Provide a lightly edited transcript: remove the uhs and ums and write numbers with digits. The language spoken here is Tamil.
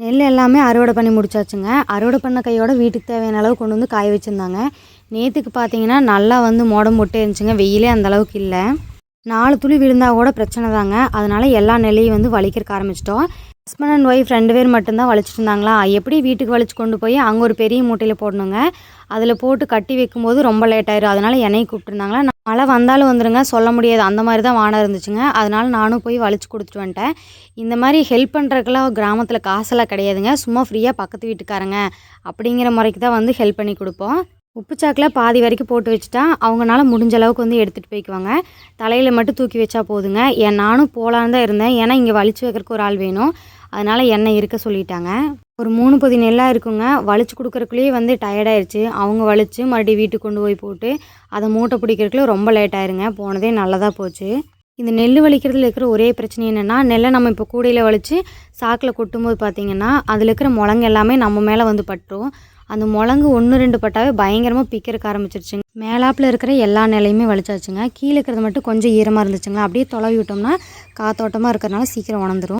நெல் எல்லாமே அறுவடை பண்ணி முடிச்சாச்சுங்க. அறுவடை பண்ண கையோட வீட்டுக்கு தேவையான அளவு கொண்டு வந்து காய வச்சுருந்தாங்க. நேற்றுக்கு பார்த்தீங்கன்னா நல்லா வந்து மோடம் போட்டே இருந்துச்சுங்க. வெயிலே அந்தளவுக்கு இல்லை. 4 துளி விழுந்தால் கூட பிரச்சனை தாங்க. அதனால் எல்லா நெல்லையும் வந்து வலிக்கிறக்க ஆரம்பிச்சிட்டோம். ஹஸ்பண்ட் அண்ட் ஒய்ஃப் 2 பேர் மட்டும்தான் வலிச்சிட்டு இருந்தாங்களா. எப்படி வீட்டுக்கு வலிச்சு கொண்டு போய் அங்கே ஒரு பெரிய மூட்டையில் போடணுங்க. அதில் போட்டு கட்டி வைக்கும்போது ரொம்ப லேட் ஆயிரும். அதனால் என்னையை கூப்பிட்டுருந்தாங்களா. மழை வந்தாலும் வந்துருங்க, சொல்ல முடியாது. அந்த மாதிரி தான் வானம் இருந்துச்சுங்க. அதனால் நானும் போய் வலிச்சு கொடுத்துட்டு வந்துட்டேன். இந்த மாதிரி ஹெல்ப் பண்ணுறதுக்கெல்லாம் கிராமத்தில் காசெல்லாம் கிடையாதுங்க. சும்மா ஃப்ரீயாக பக்கத்து வீட்டுக்காரங்க அப்படிங்கிற முறைக்கு தான் வந்து ஹெல்ப் பண்ணி கொடுப்போம். உப்பு சாக்கில் பாதி வரைக்கும் போட்டு வச்சுட்டா அவங்களால முடிஞ்ச அளவுக்கு வந்து எடுத்துகிட்டு போய்க்குவாங்க. தலையில் மட்டும் தூக்கி வச்சா போதுங்க. நானும் போகலான்னு தான் இருந்தேன். ஏன்னா இங்கே வலிச்சு வைக்கிறதுக்கு ஒரு ஆள் வேணும். அதனால் என்னை இருக்க சொல்லிட்டாங்க. ஒரு 3 பொதி நெல்லாக இருக்குங்க. வலிச்சு கொடுக்குறக்குள்ளேயே வந்து டயர்டாயிருச்சு. அவங்க வலிச்சு மறுபடியும் வீட்டுக்கு கொண்டு போய் போட்டு அதை மூட்டை பிடிக்கிறதுக்குள்ள ரொம்ப லேட் ஆயிருங்க. போனதே நல்லதாக போச்சு. இந்த நெல் வலிக்கிறதுல இருக்கிற ஒரே பிரச்சனை என்னென்னா, நெல்லை நம்ம இப்போ கூடையில் வலித்து சாக்கில் கொட்டும்போது பார்த்திங்கன்னா அதில் இருக்கிற முழங்கு எல்லாமே நம்ம மேலே வந்து பட்டுரும். அந்த முழங்கு 1 2 பட்டாவே பயங்கரமாக பிக்கிறக்க ஆரம்பிச்சிருச்சுங்க. மேலாப்பில் இருக்கிற எல்லா நிலையுமே வலிச்சாச்சுங்க. கீழே இருக்கிறது மட்டும் கொஞ்சம் ஈரமாக இருந்துச்சுங்களா. அப்படியே தொலைவி விட்டோம்னா காத்தோட்டமாக இருக்கிறதுனால சீக்கிரம் உணர்ந்துடும்.